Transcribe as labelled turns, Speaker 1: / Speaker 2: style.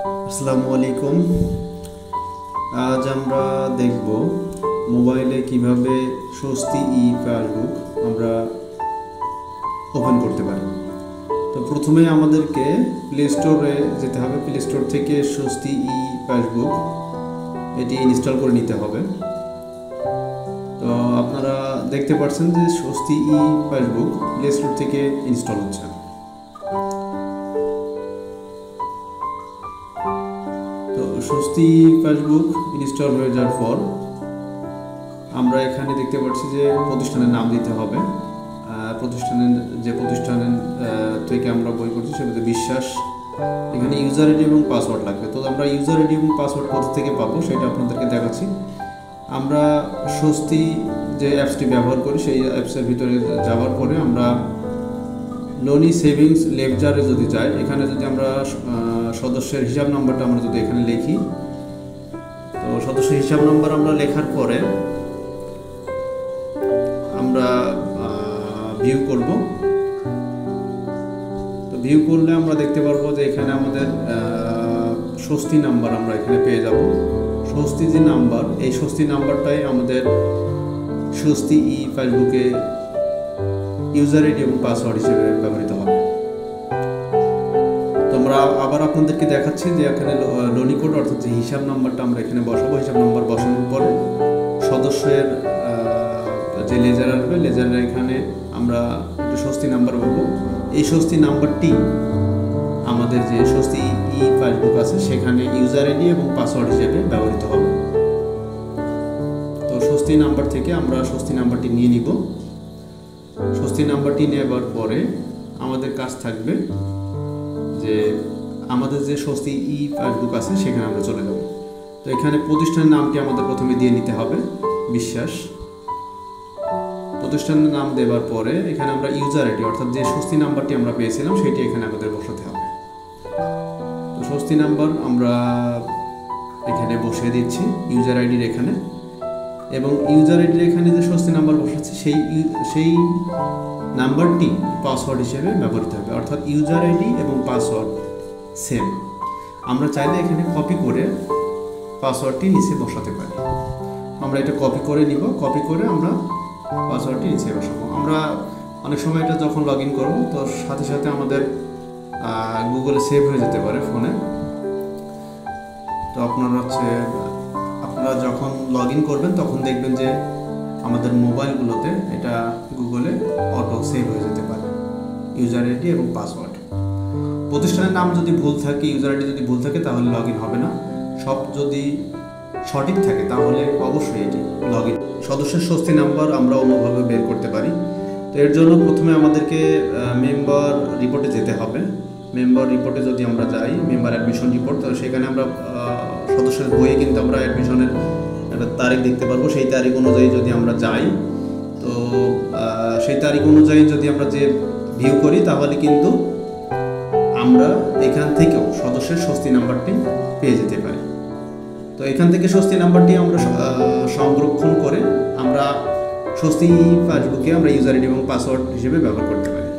Speaker 1: আসসালামু আলাইকুম। আজ আমরা দেখব মোবাইলে কিভাবে স্বস্তি ই পাসবুক আমরা ওপেন করতে পারি। তো প্রথমে আমাদেরকে প্লে স্টোরে যেতে হবে। প্লে স্টোর থেকে স্বস্তি ই পাসবুক এটি ইনস্টল করে নিতে হবে। তো আপনারা দেখতে পাচ্ছেন যে স্বস্তি ই পাসবুক প্লে স্টোর থেকে ইনস্টল হচ্ছে। তো স্বস্তি পাসবুক ইনস্টল হয়ে যাওয়ার পর আমরা এখানে দেখতে পাচ্ছি যে প্রতিষ্ঠানের নাম দিতে হবে। প্রতিষ্ঠানের থেকে আমরা বই করছি সেটা বিশ্বাস। এখানে ইউজার আইডি এবং পাসওয়ার্ড লাগবে। তো আমরা ইউজার আইডি এবং পাসওয়ার্ড কোথা থেকে পাবো সেটা আপনাদেরকে দেখাচ্ছি। আমরা স্বস্তি যে অ্যাপসটি ব্যবহার করি সেই অ্যাপসের ভিতরে যাওয়ার পরে আমরা লোনি সেভিংস লেবজারে যদি যাই, এখানে যদি আমরা সদস্যের হিসাব নাম্বারটা আমরা যদি এখানে লিখি, তো সদস্য হিসাব নাম্বার আমরা লেখার পরে আমরা ভিউ করব। তো ভিউ করলে আমরা দেখতে পারবো যে এখানে আমাদের স্বস্তি নাম্বার আমরা এখানে পেয়ে যাব। স্বস্তি যে নাম্বার, এই স্বস্তি নাম্বারটাই আমাদের স্বস্তি ই পাসবুকে ইউজার আইডি এবং পাসওয়ার্ড হিসেবে ব্যবহৃত হবে। তো আমরা আবার আপনাদেরকে দেখাচ্ছি যে এখানে লোনি কোড অর্থাৎ যে হিসাব নাম্বারটা আমরা এখানে বসাবো। হিসাব নাম্বার বসানোর পরে সদস্যের যে লেজার আসবে, লেজারের এখানে আমরা একটু স্বস্তি নাম্বার বলবো। এই স্বস্তি নাম্বারটি আমাদের যে স্বস্তি ই পাসবুক আছে সেখানে ইউজার আইডি এবং পাসওয়ার্ড হিসেবে ব্যবহৃত হবে। তো স্বস্তি নাম্বার থেকে আমরা স্বস্তি নাম্বারটি নিয়ে নিব। স্বস্তি নাম্বারটি নেবার পরে আমাদের কাজ থাকবে যে আমাদের যে স্বস্তি ই পাসবুক আছে সেখানে আমরা চলে যাব। তো এখানে প্রতিষ্ঠানের নামটি আমাদের প্রথমে দিয়ে নিতে হবে, বিশ্বাস। প্রতিষ্ঠানের নাম দেওয়ার পরে এখানে আমরা ইউজার আইডি অর্থাৎ যে স্বস্তি নাম্বারটি আমরা পেয়েছিলাম সেটি এখানে আমাদের বসাতে হবে। তো স্বস্তি নাম্বার আমরা এখানে বসিয়ে দিচ্ছি ইউজার আইডির এখানে, এবং ইউজার আইডির এখানে যে স্বস্তি নাম্বার বসাচ্ছি সেই নাম্বারটি পাসওয়ার্ড হিসেবে ব্যবহৃত হবে, অর্থাৎ ইউজার আইডি এবং পাসওয়ার্ড সেম। আমরা চাইলে এখানে কপি করে পাসওয়ার্ডটি নিচে বসাতে পারি। আমরা এটা কপি করে নিব। কপি করে আমরা পাসওয়ার্ডটি নিচে বসাবো। আমরা অনেক সময় এটা যখন লগ ইন করবো তো সাথে সাথে আমাদের গুগলে সেভ হয়ে যেতে পারে ফোনে। তো আপনারা যখন লগ ইন করবেন তখন দেখবেন যে আমাদের মোবাইলগুলোতে এটা গুগলে অটো সেভ হয়ে যেতে পারে, ইউজার আইডি এবং পাসওয়ার্ড। প্রতিষ্ঠানের নাম যদি ভুল থাকে, ইউজার আইডি যদি ভুল থাকে তাহলে লগ ইন হবে না। সব যদি সঠিক থাকে তাহলে অবশ্যই এটি লগ ইন। সদস্যের স্বস্তি নাম্বার আমরা অন্যভাবে বের করতে পারি। তো এর জন্য প্রথমে আমাদেরকে মেম্বার রিপোর্টে যেতে হবে। মেম্বার রিপোর্টে যদি আমরা যাই, মেম্বার অ্যাডমিশন রিপোর্ট, তো সেখানে আমরা সদস্যের বইয়ে কিন্তু আমরা অ্যাডমিশনের একটা তারিখ দেখতে পারবো। সেই তারিখ অনুযায়ী যদি আমরা যাই, তো সেই তারিখ অনুযায়ী যদি আমরা যে ভিউ করি তাহলে কিন্তু আমরা এখান থেকেও সদস্যের স্বস্তি নাম্বারটি পেয়ে যেতে পারি। তো এখান থেকে স্বস্তি নাম্বারটি আমরা সংরক্ষণ করে আমরা স্বস্তি পাসবুকে আমরা ইউজার আইডি এবং পাসওয়ার্ড হিসেবে ব্যবহার করতে পারি।